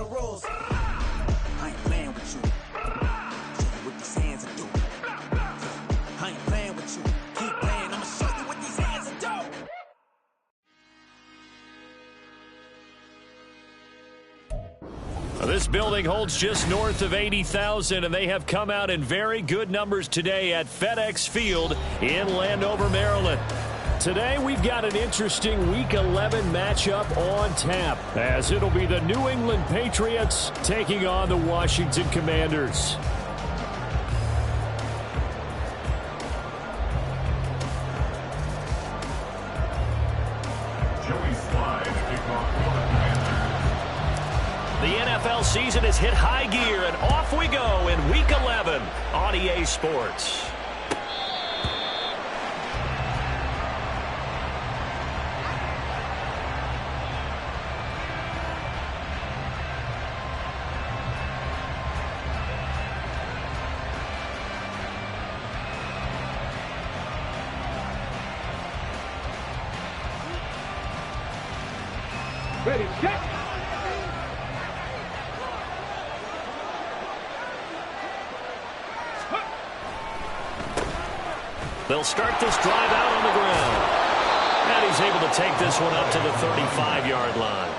the rules. I ain't playing with you. Show you what these hands will do. I ain't playing with you. Keep playing. I'ma show you what these hands will do. This building holds just north of 80,000, and they have come out in very good numbers today at FedEx Field in Landover, Maryland. Today, we've got an interesting Week 11 matchup on tap, as it'll be the New England Patriots taking on the Washington Commanders. The NFL season has hit high gear, and off we go in Week 11 on EA Sports. Ready, check. They'll start this drive out on the ground. And he's able to take this one up to the 35-yard line.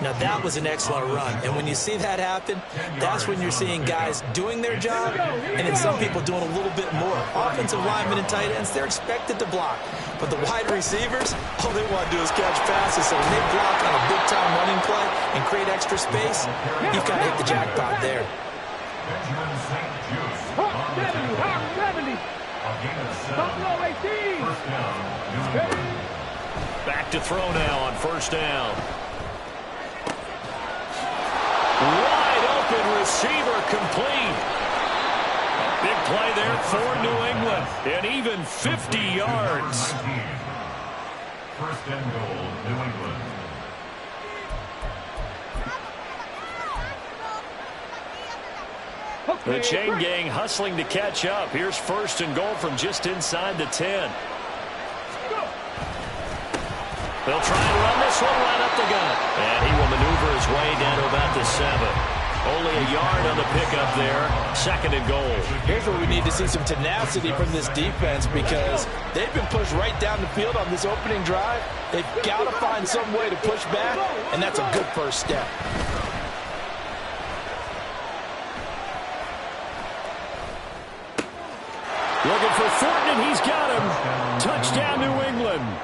Now, that was an excellent run. And when you see that happen, that's when you're seeing guys doing their job and then some people doing a little bit more. Offensive linemen and tight ends, they're expected to block. But the wide receivers, all they want to do is catch passes. So when they block on a big-time running play and create extra space, you've got to hit the jackpot there. Back to throw now on first down. Wide open receiver complete. A big play there for New England. And even 50 yards. First and goal, New England. The chain gang hustling to catch up. Here's first and goal from just inside the 10. They'll try and run this one right up the gut. And he will maneuver his way down to about the 7. Only a yard on the pickup there. Second and goal. Here's where we need to see some tenacity from this defense because they've been pushed right down the field on this opening drive. They've got to find some way to push back, and that's a good first step. Looking for Thornton, and he's got him. Touchdown, New England.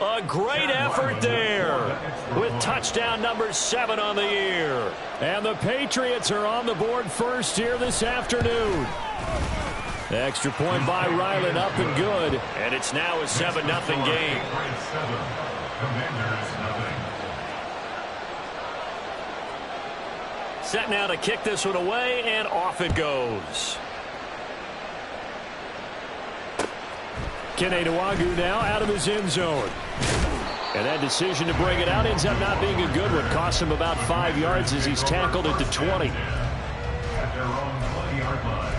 A great effort there with touchdown number 7 on the year. And the Patriots are on the board first here this afternoon. Extra point by Ryland, up and good. And it's now a 7-0 game. Set now to kick this one away, and off it goes. AGOI now out of his end zone. And that decision to bring it out ends up not being a good one. Cost him about 5 yards as he's tackled at the 20. At their own 20-yard line.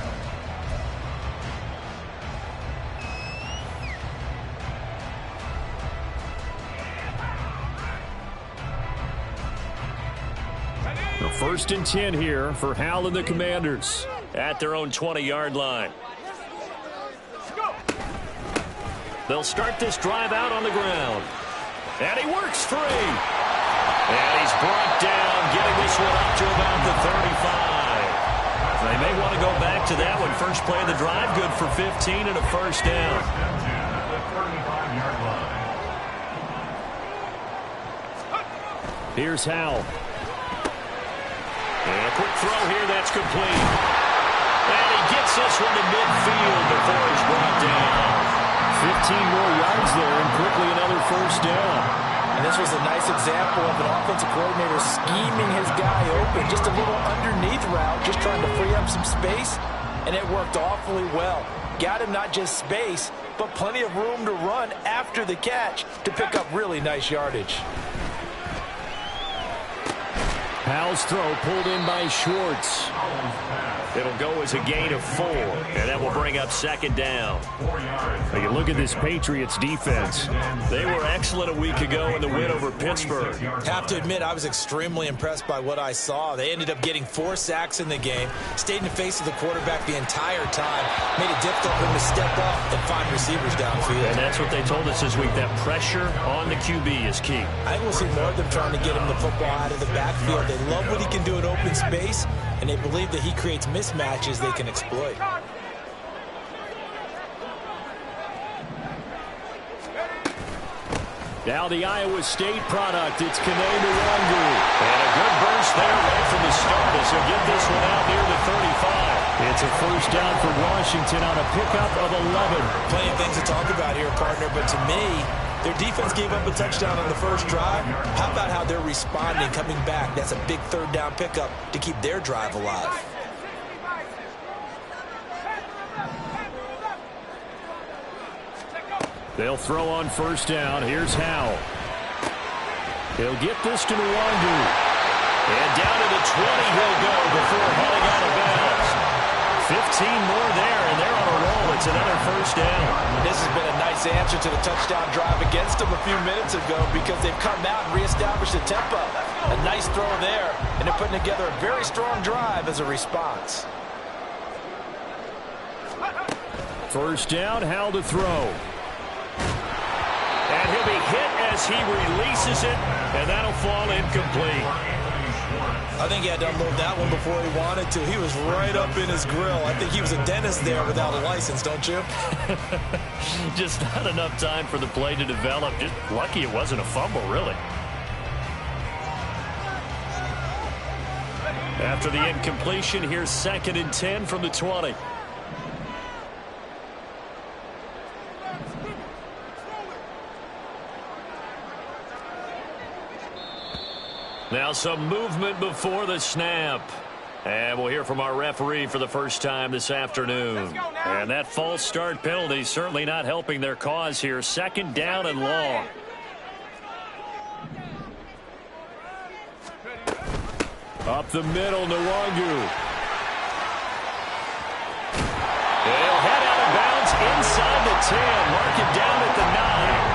The first and 10 here for Hal and the Commanders at their own 20-yard line. They'll start this drive out on the ground. And he works free. And he's brought down, getting this one up to about the 35. They may want to go back to that one. First play of the drive, good for 15 and a first down. Here's Hal. And a quick throw here, that's complete. And he gets this one to midfield before he's brought down. 15 more yards there, and quickly another first down. And this was a nice example of an offensive coordinator scheming his guy open. Just a little underneath route, just trying to free up some space, and it worked awfully well. Got him not just space, but plenty of room to run after the catch to pick up really nice yardage. Hal's throw pulled in by Schwartz. It'll go as a gain of 4, and that will bring up second down. Now you look at this Patriots defense. They were excellent a week ago in the win over Pittsburgh. Have to admit, I was extremely impressed by what I saw. They ended up getting 4 sacks in the game, stayed in the face of the quarterback the entire time, made it difficult for him to step up and find receivers downfield. And that's what they told us this week, that pressure on the QB is key. I think we'll see more of them trying to get him the football out of the backfield. They love what he can do in open space, and they believe that he creates mismatches they can exploit. Now the Iowa State product, it's Kene Nwangu. And a good burst there right from the start as he'll get this one out near the 35. It's a first down for Washington on a pickup of 11. Plenty of things to talk about here, partner, but to me, their defense gave up a touchdown on the first drive. How about how they're responding, coming back? That's a big third down pickup to keep their drive alive. They'll throw on first down. Here's Howell. He'll get this to Nwangu. And down to the 20 he'll go before heading out of bounds. 15 more there, and they're on a roll. It's another first down. This has been a nice answer to the touchdown drive against them a few minutes ago because they've come out and reestablished the tempo. A nice throw there, and they're putting together a very strong drive as a response. First down, Howell to throw. And he'll be hit as he releases it, and that'll fall incomplete. I think he had to unload that one before he wanted to. He was right up in his grill. I think he was a dentist there without a license, don't you? Just not enough time for the play to develop. Just lucky it wasn't a fumble, really. After the incompletion, here's 2nd and 10 from the 20. Now some movement before the snap. And we'll hear from our referee for the first time this afternoon. And that false start penalty certainly not helping their cause here. 2nd down and long. Up the middle, Nwangu. They'll head out of bounds inside the 10. Mark it down at the 9.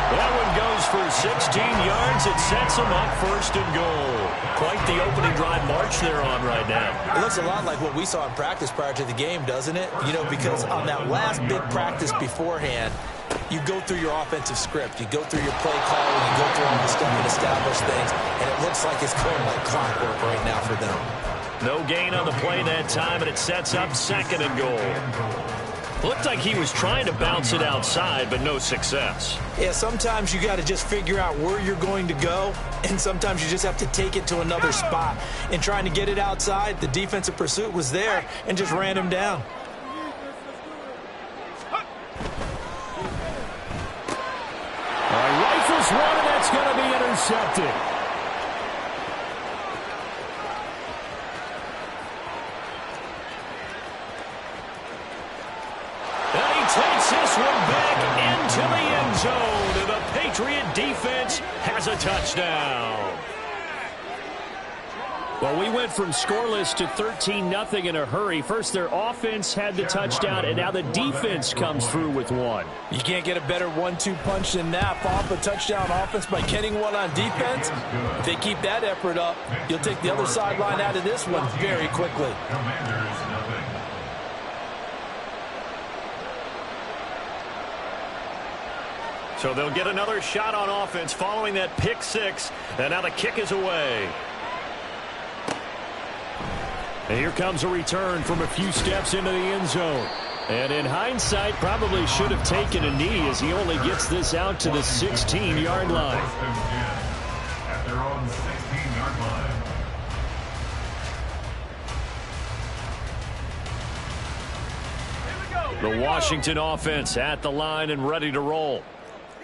That one goes for 16 yards. It sets them up 1st and goal. Quite the opening drive march they're on right now. It looks a lot like what we saw in practice prior to the game, doesn't it? You know, because on that last big practice beforehand, you go through your offensive script. You go through your play calling. You go through all the stuff and establish things. And it looks like it's going like clockwork right now for them. No gain on the play that time, and it sets up 2nd and goal. Looked like he was trying to bounce it outside, but no success. Yeah, sometimes you got to just figure out where you're going to go, and sometimes you just have to take it to another spot. In trying to get it outside, the defensive pursuit was there and just ran him down. All right, rifles one, and that's going to be intercepted. Takes this one back into the end zone, and the Patriot defense has a touchdown. Well, we went from scoreless to 13-0 in a hurry. First, their offense had the touchdown, and now the defense comes through with one. You can't get a better 1-2 punch than that. Off a touchdown offense by getting one on defense. If they keep that effort up, you'll take the other sideline out of this one very quickly. So they'll get another shot on offense following that pick 6. And now the kick is away. And here comes a return from a few steps into the end zone. And in hindsight, probably should have taken a knee as he only gets this out to the 16-yard line. At their own 16-yard line. The Washington offense at the line and ready to roll.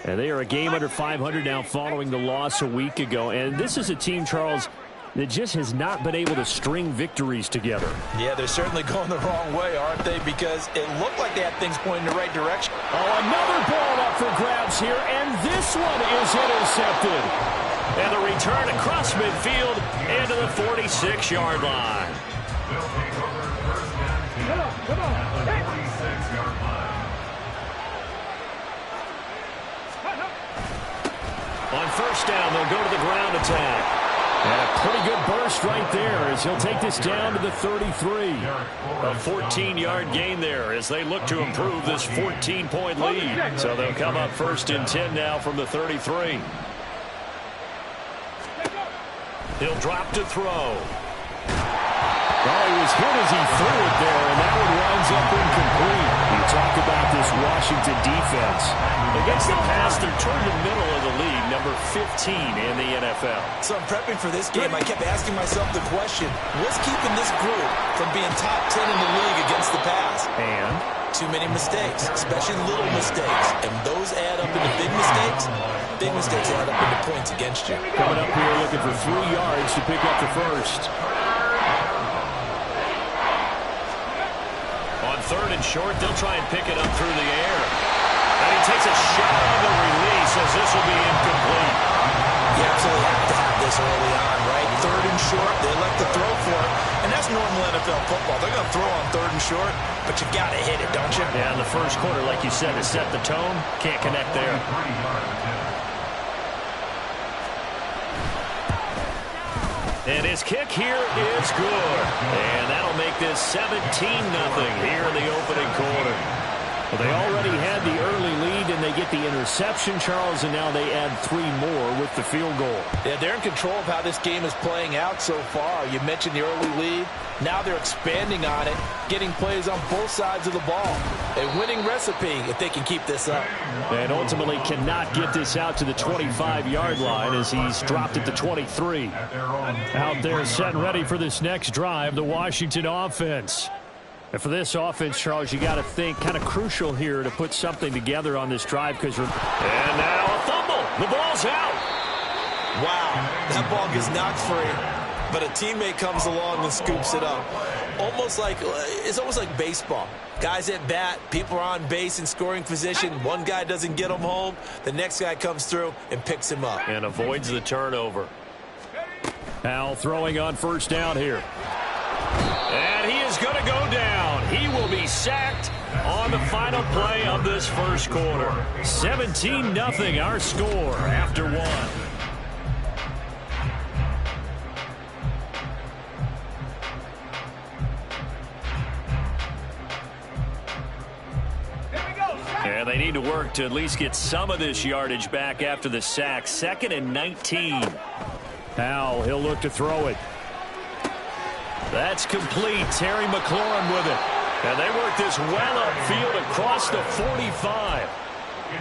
And they are a game under 500 now following the loss a week ago. And this is a team, Charles, that just has not been able to string victories together. Yeah, they're certainly going the wrong way, aren't they? Because it looked like they had things pointing in the right direction. Oh, another ball up for grabs here, and this one is intercepted. And the return across midfield into the 46-yard line. They'll take over At the 46-yard line. On first down, they'll go to the ground attack. And a pretty good burst right there as he'll take this down to the 33. A 14-yard gain there as they look to improve this 14-point lead. So they'll come up first and 10 now from the 33. He'll drop to throw. Well, he was hit as he threw it there, and that one winds up incomplete. You talk about this Washington defense. Against the pass, they're toward the middle of the league, number 15 in the NFL. So I'm prepping for this game. I kept asking myself the question, what's keeping this group from being top 10 in the league against the pass? And too many mistakes, especially little mistakes. And those add up into big mistakes. Big mistakes add up into points against you. coming up here looking for 3 yards to pick up the first. On third and short, they'll try and pick it up through the air. And he takes a shot on the release as this will be incomplete. You absolutely have to have this early on, right? Third and short, they elect to throw for it. And that's normal NFL football. They're going to throw on third and short, but you got to hit it, don't you? Yeah, in the first quarter, like you said, to set the tone, can't connect there. And his kick here is good. And that'll make this 17-0 here in the opening quarter. Well, they already had the early lead, and they get the interception, Charles, and now they add 3 more with the field goal. Yeah, they're in control of how this game is playing out so far. You mentioned the early lead. Now they're expanding on it, getting plays on both sides of the ball. A winning recipe if they can keep this up. And ultimately cannot get this out to the 25-yard line as he's dropped at the 23. Out there set and ready for this next drive, the Washington offense. And for this offense, Charles, you got to think kind of crucial here to put something together on this drive because and now a fumble. The ball's out. Wow, that ball gets knocked free, but a teammate comes along and scoops it up. It's almost like baseball. Guys at bat, people are on base in scoring position. One guy doesn't get him home. The next guy comes through and picks him up. And avoids the turnover. Now throwing on first down here. And he is going to go down. He will be sacked on the final play of this first quarter. 17-0 our score after 1. And they need to work to at least get some of this yardage back after the sack. 2nd and 19. Now he'll look to throw it. That's complete. Terry McLaurin with it. And they work this well upfield across the 45.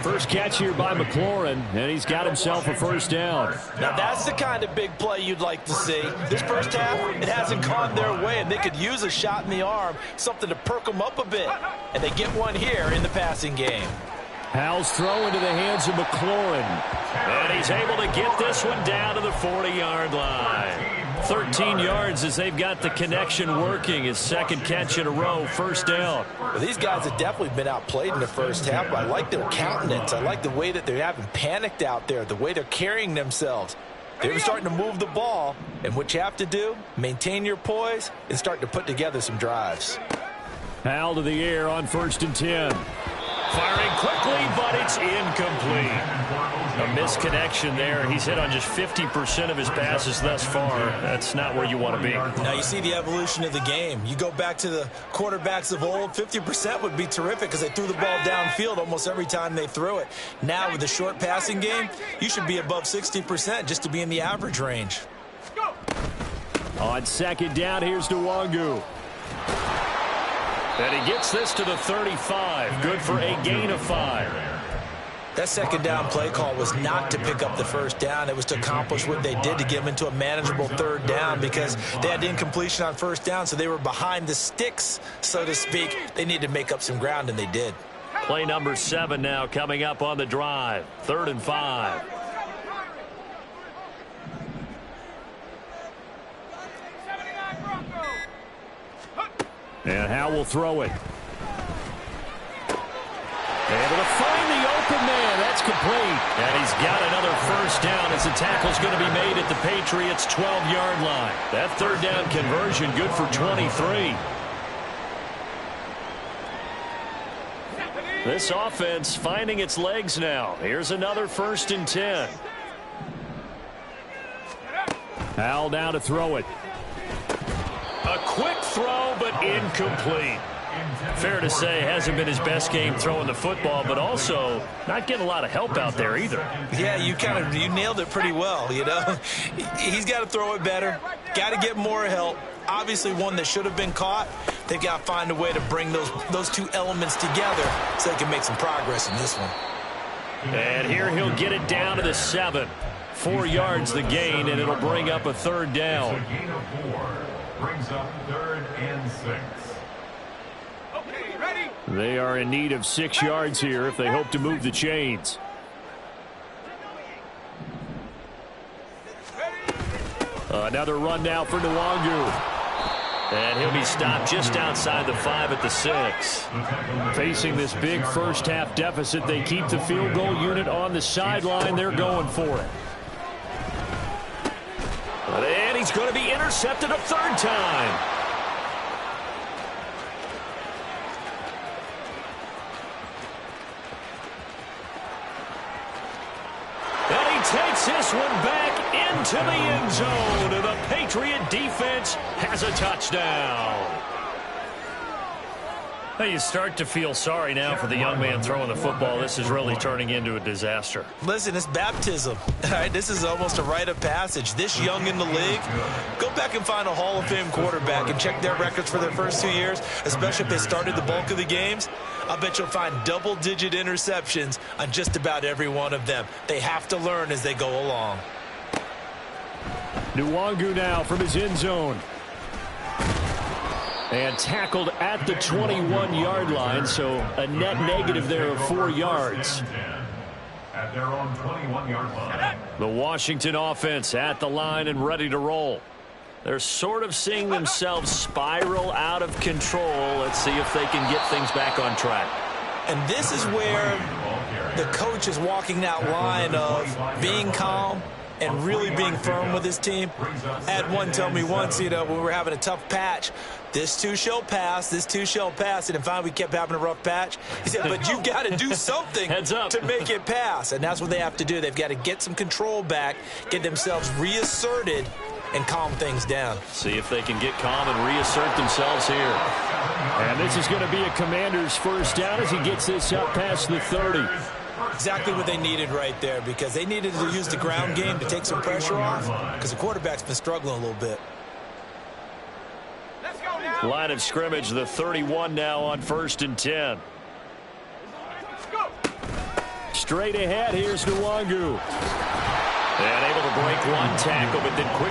First catch here by McLaurin, and he's got himself a first down. Now that's the kind of big play you'd like to see. This first half, it hasn't gone their way, and they could use a shot in the arm, something to perk them up a bit. And they get one here in the passing game. Howell's throw into the hands of McLaurin. And he's able to get this one down to the 40-yard line. 13 yards as they've got the connection working. His second catch in a row, first down. Well, these guys have definitely been outplayed in the first half, but I like their countenance. I like the way that they haven't panicked out there, the way they're carrying themselves. They're starting to move the ball, and what you have to do, maintain your poise and start to put together some drives. Howell to the air on 1st and 10. Firing quickly, but it's incomplete. A misconnection there. He's hit on just 50% of his passes thus far. That's not where you want to be. Now you see the evolution of the game. You go back to the quarterbacks of old, 50% would be terrific because they threw the ball downfield almost every time they threw it. Now with the short passing game, you should be above 60% just to be in the average range. On 2nd down, here's Nwangu. And he gets this to the 35. Good for a gain of 5. That 2nd down play call was not to pick up the first down. It was to accomplish what they did to get them into a manageable 3rd down because they had incompletion on 1st down, so they were behind the sticks, so to speak. They needed to make up some ground, and they did. Play number 7 now coming up on the drive. 3rd and 5. And Howell will throw it. Able to find the open man. That's complete. And he's got another first down as the tackle's going to be made at the Patriots' 12-yard line. That 3rd down conversion good for 23. This offense finding its legs now. Here's another 1st and 10. Al now to throw it. A quick throw, but incomplete. Fair to say, hasn't been his best game throwing the football, but also not getting a lot of help out there either. Yeah, you nailed it pretty well, you know. He's got to throw it better, got to get more help. Obviously one that should have been caught. They've got to find a way to bring those two elements together so they can make some progress in this one. And here he'll get it down to the 7. 4 yards the gain, and it'll bring up a 3rd down. It's a gain of 4. Brings up 3rd and 6. They are in need of 6 yards here if they hope to move the chains. Another run now for Nwangu. And he'll be stopped just outside the 5 at the 6. Facing this big first-half deficit, they keep the field goal unit on the sideline. They're going for it. And he's going to be intercepted a 3rd time. And he takes this one back into the end zone. And the Patriot defense has a touchdown. Now you start to feel sorry now for the young man throwing the football. This is really turning into a disaster. Listen, it's baptism. All right, this is almost a rite of passage. This young in the league, go back and find a Hall of Fame quarterback and check their records for their first 2 years, especially if they started the bulk of the games. I bet you'll find double-digit interceptions on just about every one of them. They have to learn as they go along. Nwangu now from his end zone. And tackled at the 21-yard line, so a net negative there of 4 yards. At their own 21-yard line. The Washington offense at the line and ready to roll. They're sort of seeing themselves spiral out of control. Let's see if they can get things back on track. And this is where the coach is walking that line of being calm and really being firm with his team. I had one tell me once, you know, when we were having a tough patch, this too shall pass, this too shall pass. And finally we kept having a rough patch. He said, but you got to do something to make it pass. And that's what they have to do. They've got to get some control back, get themselves reasserted, and calm things down. See if they can get calm and reassert themselves here. And this is going to be a Commander's first down as he gets this up past the 30. Exactly what they needed right there, because they needed to use the ground game to take some pressure off, because the quarterback's been struggling a little bit. Line of scrimmage, the 31 now on 1st and 10. Straight ahead, here's Nwangu. And able to break one tackle, but then quick